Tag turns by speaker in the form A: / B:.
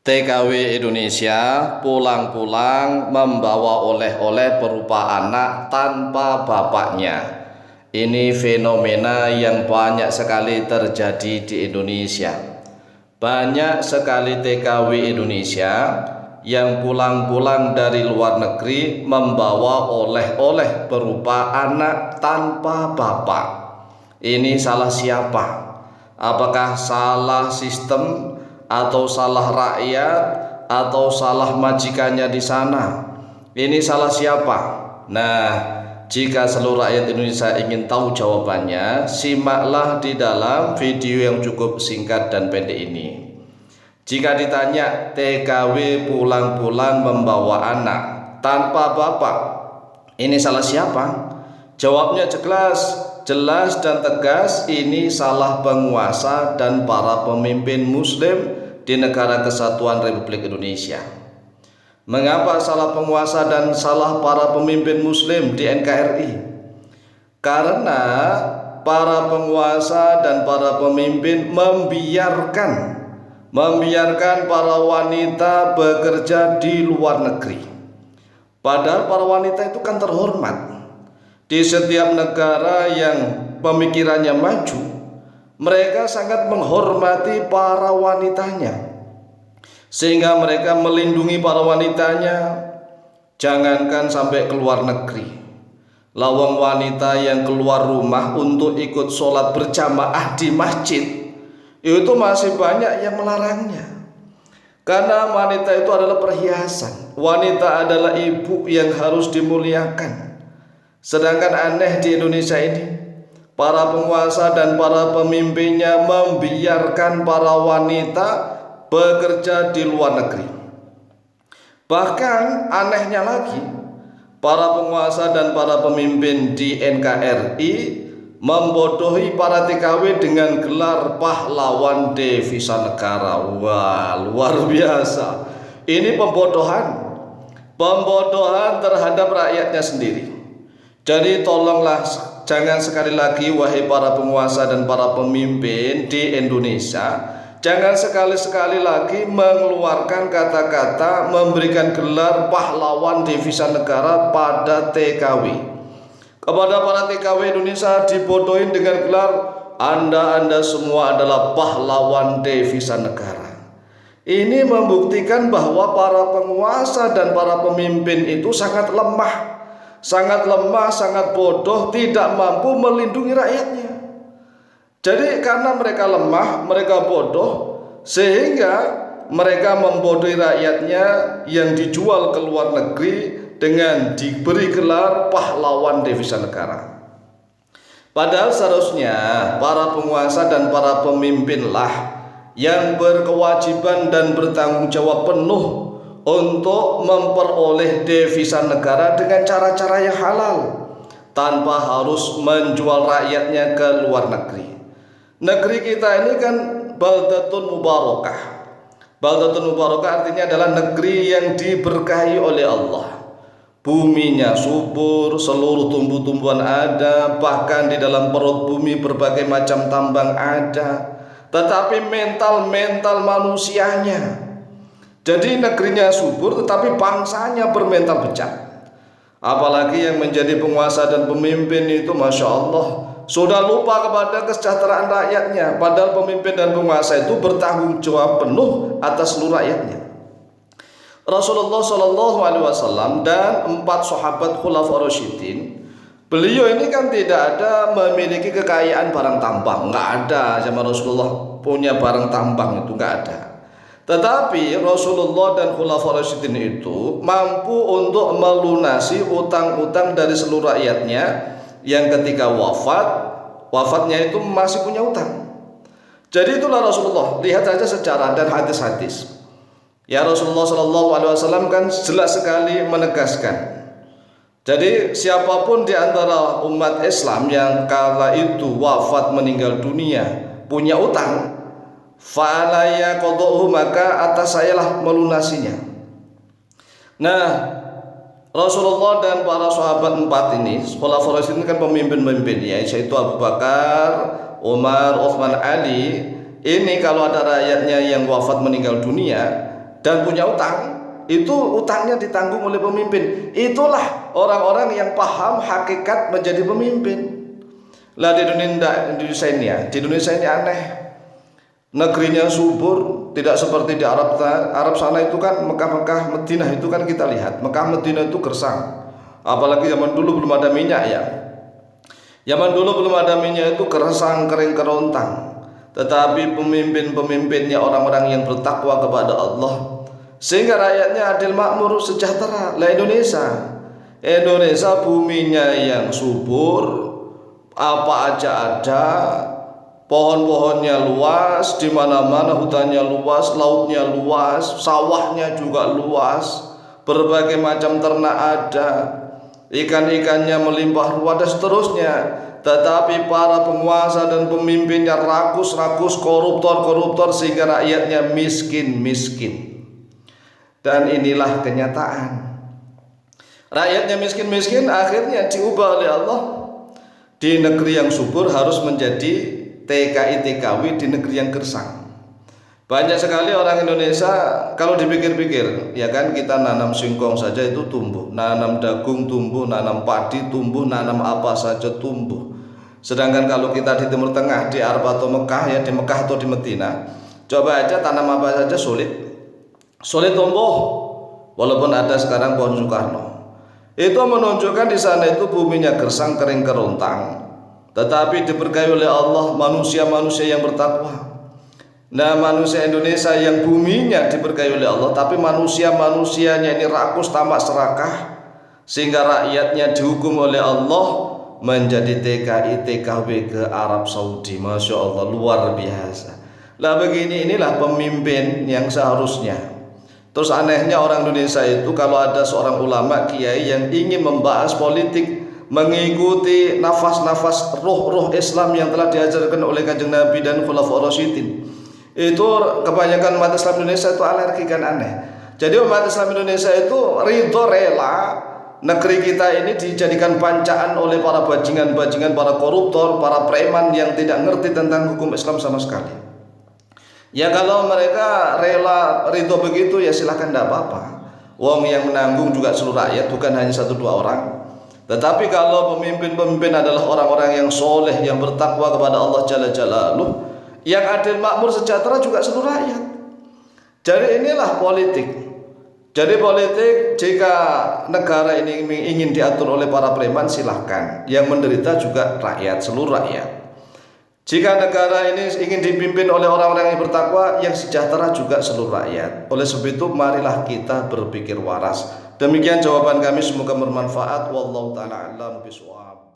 A: TKW Indonesia pulang-pulang membawa oleh-oleh berupa anak tanpa bapaknya. Ini fenomena yang banyak sekali terjadi di Indonesia. Banyak sekali TKW Indonesia yang pulang-pulang dari luar negeri membawa oleh-oleh berupa anak tanpa bapak. Ini salah siapa? Apakah salah sistem, atau salah rakyat, atau salah majikannya di sana? Ini salah siapa? Nah, jika seluruh rakyat Indonesia ingin tahu jawabannya, simaklah di dalam video yang cukup singkat dan pendek ini. Jika ditanya TKW pulang-pulang membawa anak tanpa bapak, ini salah siapa? Jawabnya jelas dan tegas, ini salah penguasa dan para pemimpin muslim di negara kesatuan Republik Indonesia. Mengapa salah penguasa dan salah para pemimpin muslim di NKRI? Karena para penguasa dan para pemimpin membiarkan para wanita bekerja di luar negeri. Padahal para wanita itu kan terhormat. Di setiap negara yang pemikirannya maju, mereka sangat menghormati para wanitanya, sehingga mereka melindungi para wanitanya. Jangankan sampai keluar negeri, lawang wanita yang keluar rumah untuk ikut sholat berjamaah di masjid, itu masih banyak yang melarangnya. Karena wanita itu adalah perhiasan, wanita adalah ibu yang harus dimuliakan. Sedangkan aneh di Indonesia ini, para penguasa dan para pemimpinnya membiarkan para wanita bekerja di luar negeri. Bahkan anehnya lagi, para penguasa dan para pemimpin di NKRI membodohi para TKW dengan gelar pahlawan devisa negara. Wah, luar biasa. Ini pembodohan terhadap rakyatnya sendiri. Jadi tolonglah, jangan sekali lagi wahai para penguasa dan para pemimpin di Indonesia, jangan sekali-sekali lagi mengeluarkan kata-kata memberikan gelar pahlawan devisa negara pada TKW. Kepada para TKW Indonesia dibodohin dengan gelar Anda semua adalah pahlawan devisa negara. Ini membuktikan bahwa para penguasa dan para pemimpin itu sangat lemah, sangat bodoh, tidak mampu melindungi rakyatnya. Jadi karena mereka lemah, mereka bodoh, sehingga mereka membodohi rakyatnya yang dijual ke luar negeri dengan diberi gelar pahlawan devisa negara. Padahal seharusnya para penguasa dan para pemimpinlah yang berkewajiban dan bertanggung jawab penuh untuk memperoleh devisa negara dengan cara-cara yang halal, tanpa harus menjual rakyatnya ke luar negeri. Negeri kita ini kan baldatun mubarakah. Baldatun mubarakah artinya adalah negeri yang diberkahi oleh Allah. Buminya subur, seluruh tumbuh-tumbuhan ada, bahkan di dalam perut bumi berbagai macam tambang ada. Tetapi mental manusianya, jadi negerinya subur tetapi bangsanya bermental pecah. Apalagi yang menjadi penguasa dan pemimpin itu, Masya Allah, sudah lupa kepada kesejahteraan rakyatnya. Padahal pemimpin dan penguasa itu bertanggung jawab penuh atas seluruh rakyatnya. Rasulullah SAW dan 4 sahabat Khulafaur Rasyidin, beliau ini kan tidak ada memiliki kekayaan barang tambang, nggak ada. Zaman Rasulullah punya barang tambang itu nggak ada. Tetapi Rasulullah dan Khulafaur Rasyidin itu mampu untuk melunasi utang-utang dari seluruh rakyatnya yang ketika wafatnya itu masih punya utang. Jadi itulah Rasulullah. Lihat saja sejarah dan hadis-hadis. Ya, Rasulullah SAW kan jelas sekali menegaskan. Jadi siapapun di antara umat Islam yang kala itu wafat meninggal dunia punya utang, fa'alaya qada'uhu, maka atas sayalah melunasinya. Nah, Rasulullah dan para sahabat 4 ini, Khulafaur Rasyidin kan pemimpin-pemimpin, yaitu Abu Bakar, Umar, Utsman, Ali. Ini kalau ada rakyatnya yang wafat meninggal dunia, dan punya utang, itu utangnya ditanggung oleh pemimpin. Itulah orang-orang yang paham hakikat menjadi pemimpin. Lah di Indonesia ini aneh. Negerinya subur, tidak seperti di Arab sana itu kan, Mekah, Madinah itu kan kita lihat, Mekah, Madinah itu gersang. Apalagi zaman dulu belum ada minyak ya. Zaman dulu belum ada minyak itu gersang, kering kerontang. Tetapi pemimpin-pemimpinnya orang-orang yang bertakwa kepada Allah, sehingga rakyatnya adil, makmur, sejahtera. Lah Indonesia buminya yang subur, apa aja ada, pohon-pohonnya luas, di mana-mana hutannya luas, lautnya luas, sawahnya juga luas, berbagai macam ternak ada, ikan-ikannya melimpah ruah dan seterusnya. Tetapi para penguasa dan pemimpinnya rakus-rakus, koruptor sehingga rakyatnya miskin. Dan inilah kenyataan. Rakyatnya miskin, akhirnya diubah oleh Allah. Di negeri yang subur harus menjadi TKI TKW di negeri yang gersang. Banyak sekali orang Indonesia kalau dipikir-pikir, ya kan, kita nanam singkong saja itu tumbuh, nanam jagung tumbuh, nanam padi tumbuh, nanam apa saja tumbuh. Sedangkan kalau kita di Timur Tengah, di Arab atau Mekah, ya di Mekah atau di Madinah, coba aja tanam apa saja sulit tumbuh. Walaupun ada sekarang pohon Soekarno, itu menunjukkan di sana itu buminya gersang, kering kerontang. Tetapi diberkahi oleh Allah manusia-manusia yang bertakwa. Nah, manusia Indonesia yang buminya diberkahi oleh Allah, tapi manusia-manusianya ini rakus, tamak, serakah, sehingga rakyatnya dihukum oleh Allah menjadi TKI TKW ke Arab Saudi. Masya Allah, luar biasa. Lah inilah pemimpin yang seharusnya. Terus anehnya orang Indonesia itu kalau ada seorang ulama kiai yang ingin membahas politik, mengikuti nafas-nafas roh Islam yang telah diajarkan oleh Kanjeng Nabi dan Khulafaur Rasyidin, itu kebanyakan umat Islam Indonesia itu alergi, kan aneh. Jadi umat Islam Indonesia itu ridho, rela negeri kita ini dijadikan pancaan oleh para bajingan-bajingan, para koruptor, para preman yang tidak ngerti tentang hukum Islam sama sekali. Ya kalau mereka rela ridho begitu, ya silahkan, tidak apa-apa. Wong yang menanggung juga seluruh rakyat, bukan hanya 1-2 orang. Tetapi kalau pemimpin-pemimpin adalah orang-orang yang soleh, yang bertakwa kepada Allah Jalla Jalaluh, yang adil, makmur, sejahtera juga seluruh rakyat. Jadi inilah politik. Jadi politik, jika negara ini ingin diatur oleh para preman, silahkan. Yang menderita juga rakyat, seluruh rakyat. Jika negara ini ingin dipimpin oleh orang-orang yang bertakwa, yang sejahtera juga seluruh rakyat. Oleh sebab itu, marilah kita berpikir waras. Demikian jawaban kami, semoga bermanfaat. Wallahu ta'ala a'lam bishawab.